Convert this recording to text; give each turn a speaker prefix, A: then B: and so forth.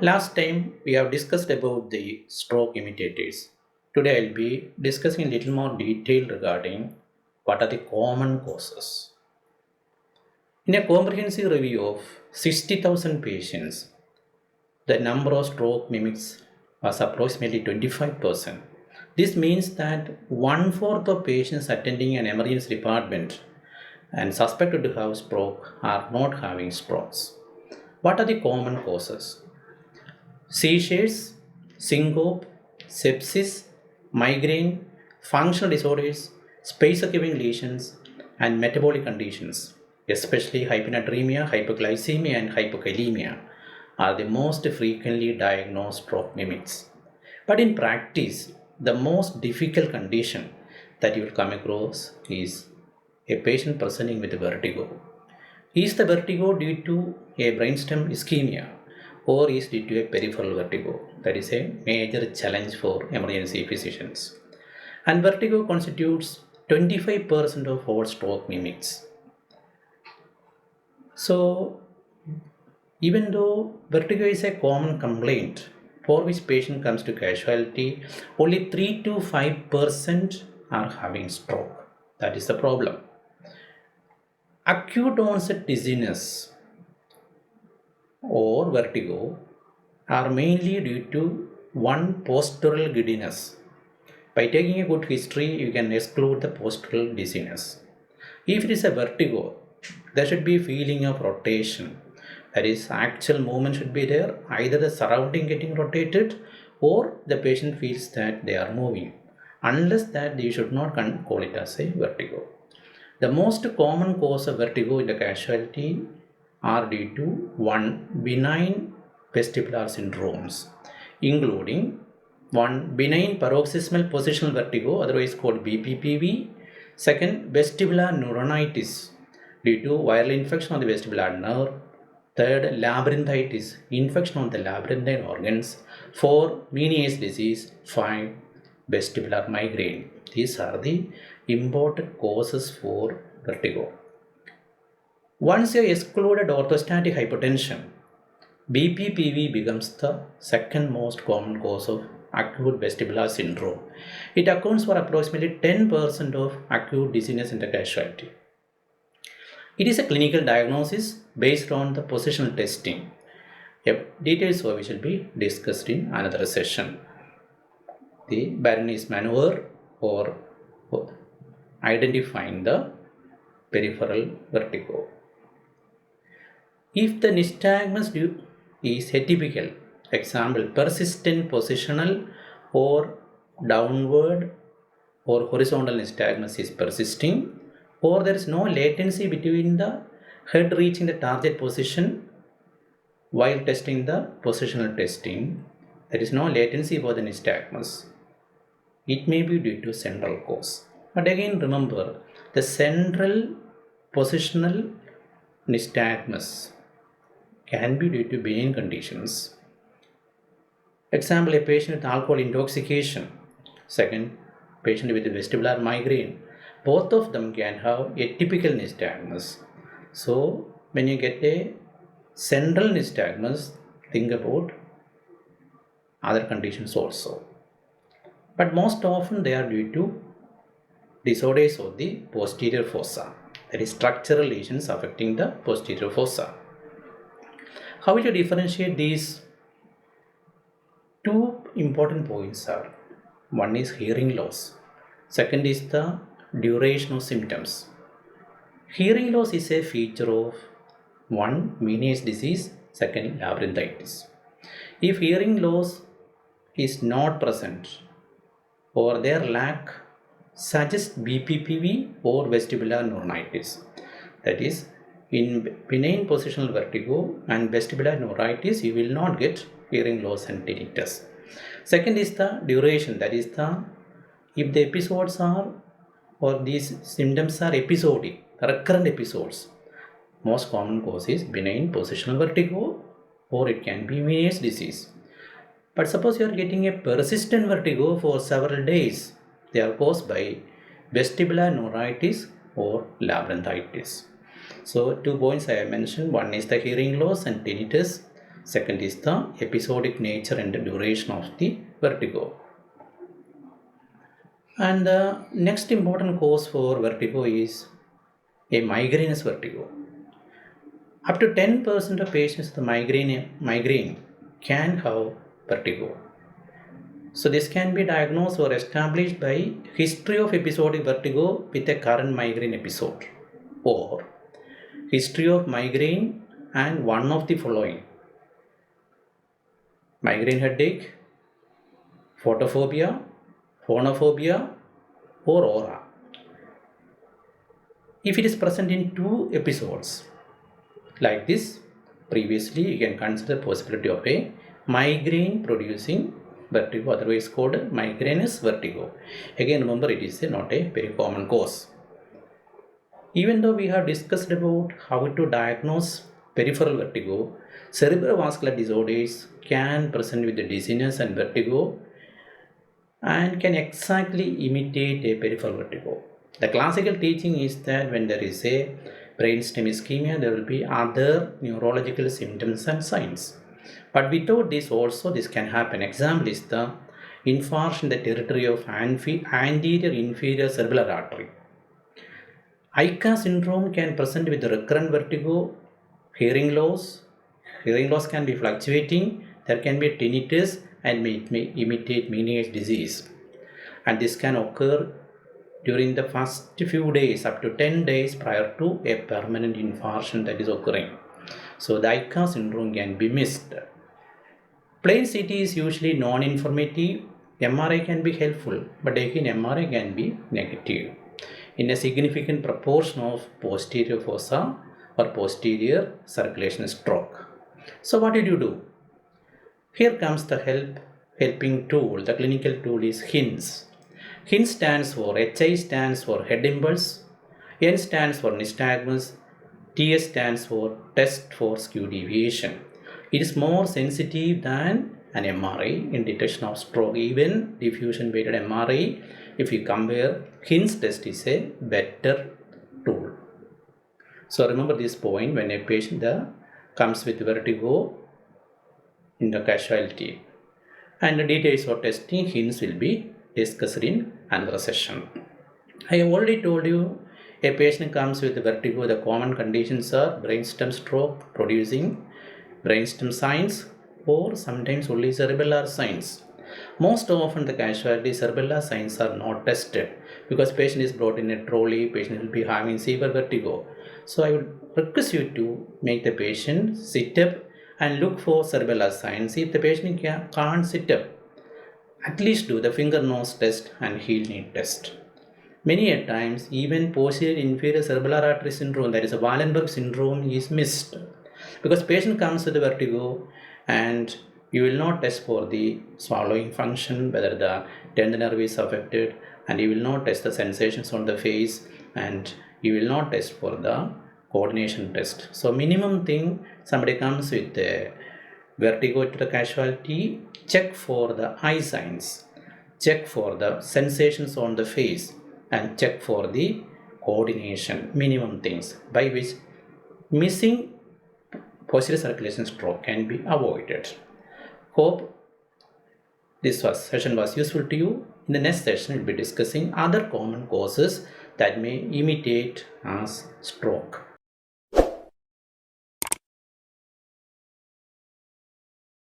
A: Last time we have discussed about the stroke imitators. Today I'll be discussing a little more detail regarding what are the common causes. In a comprehensive review of 60,000 patients, the number of stroke mimics was approximately 25%. This means that one-fourth of patients attending an emergency department and suspected to have stroke are not having strokes. What are the common causes? Seizures, syncope, sepsis, migraine, functional disorders, space-occupying lesions, and metabolic conditions, especially hyponatremia, hypoglycemia, and hypokalemia, are the most frequently diagnosed stroke mimics. But in practice, the most difficult condition that you will come across is a patient presenting with vertigo. Is the vertigo due to a brainstem ischemia or is due to a peripheral vertigo? That is a major challenge for emergency physicians. And vertigo constitutes 25% of all stroke mimics. So, even though vertigo is a common complaint for which patient comes to casualty, only 3 to 5% are having stroke. That is the problem. Acute onset dizziness or vertigo are mainly due to one postural giddiness. By taking a good history, you can exclude the postural dizziness. If it is a vertigo, there should be feeling of rotation. That is, actual movement should be there, either the surrounding getting rotated or the patient feels that they are moving. Unless that, you should not call it as a vertigo. The most common cause of vertigo in the casualty are due to one benign vestibular syndromes, including one benign paroxysmal positional vertigo, otherwise called BPPV, second vestibular neuronitis due to viral infection of the vestibular nerve, third labyrinthitis, infection of the labyrinthine organs, four Meniere's disease, five vestibular migraine. These are the important causes for vertigo. Once you excluded orthostatic hypotension, BPPV becomes the second most common cause of acute vestibular syndrome. It accounts for approximately 10% of acute dizziness in the casualty. It is a clinical diagnosis based on the positional testing. Details of which will be discussed in another session. The Bernoulli's maneuver or identifying the peripheral vertigo. If the nystagmus is atypical, example persistent positional or downward or horizontal nystagmus is persisting, or there is no latency between the head reaching the target position while testing the positional testing, there is no latency for the nystagmus. It may be due to central cause. But again remember, the central positional nystagmus can be due to benign conditions. Example, a patient with alcohol intoxication. Second, patient with vestibular migraine. Both of them can have atypical nystagmus. So, when you get a central nystagmus, think about other conditions also. But most often they are due to disorders of the posterior fossa. That is structural lesions affecting the posterior fossa. How to differentiate these? Two important points are, one is hearing loss, second is the duration of symptoms. Hearing loss is a feature of one Meniere's disease, second labyrinthitis. If hearing loss is not present or their lack suggests BPPV or vestibular neuritis, that is, in benign positional vertigo and vestibular neuritis, you will not get hearing loss and tinnitus. Second is the duration, that is if the episodes are or these symptoms are episodic, recurrent episodes. Most common cause is benign positional vertigo or it can be Meniere's disease. But suppose you are getting a persistent vertigo for several days, they are caused by vestibular neuritis or labyrinthitis. So 2 points I have mentioned, one is the hearing loss and tinnitus, Second is the episodic nature and the duration of the vertigo. And the next important cause for vertigo is a migrainous vertigo. Up to 10% of patients with migraine can have vertigo. So this can be diagnosed or established by history of episodic vertigo with a current migraine episode, or history of migraine and one of the following: migraine headache, photophobia, phonophobia, or aura. If it is present in 2 episodes like this, previously you can consider possibility of a migraine producing vertigo, otherwise called migrainous vertigo. Again, remember, it is not a very common cause. Even though we have discussed about how to diagnose peripheral vertigo, cerebrovascular disorders can present with the dizziness and vertigo and can exactly imitate a peripheral vertigo. The classical teaching is that when there is a brainstem ischemia, there will be other neurological symptoms and signs. But without this also, this can happen. Example is the infarction in the territory of anterior inferior cerebellar artery. ICA syndrome can present with recurrent vertigo, hearing loss. Hearing loss can be fluctuating. There can be tinnitus and may imitate Meniere's disease. And this can occur during the first few days, up to 10 days prior to a permanent infarction that is occurring. So the ICA syndrome can be missed. Plain CT is usually non-informative. MRI can be helpful, but again MRI can be negative in a significant proportion of posterior fossa or posterior circulation stroke. So what did you do? Here comes the helping tool. The clinical tool is HINS. HINS stands for HI stands for head impulse, N stands for nystagmus, TS stands for test for skew deviation. It is more sensitive than an MRI in detection of stroke. Even diffusion weighted MRI, if you compare, HINS test is a better tool. So remember this point when a patient comes with vertigo in the casualty. And the details for testing HINS will be discussed in another session. I have already told you, a patient comes with vertigo. The common conditions are brainstem stroke producing brainstem signs, or sometimes only cerebellar signs. Most often the casualty cerebellar signs are not tested because patient is brought in a trolley, patient will be having severe vertigo. So I would request you to make the patient sit up and look for cerebellar signs. If the patient can't sit up, at least do the finger nose test and heel knee test. Many a times, even posterior inferior cerebellar artery syndrome, that is a Wallenberg syndrome, is missed because patient comes with vertigo and you will not test for the swallowing function, whether the 10th nerve is affected, and you will not test the sensations on the face, and you will not test for the coordination test. So minimum thing, somebody comes with vertigo to the casualty, check for the eye signs, check for the sensations on the face, and check for the coordination. Minimum things by which missing posterior circulation stroke can be avoided. Hope this session was useful to you. In the next session, we'll be discussing other common causes that may imitate as stroke.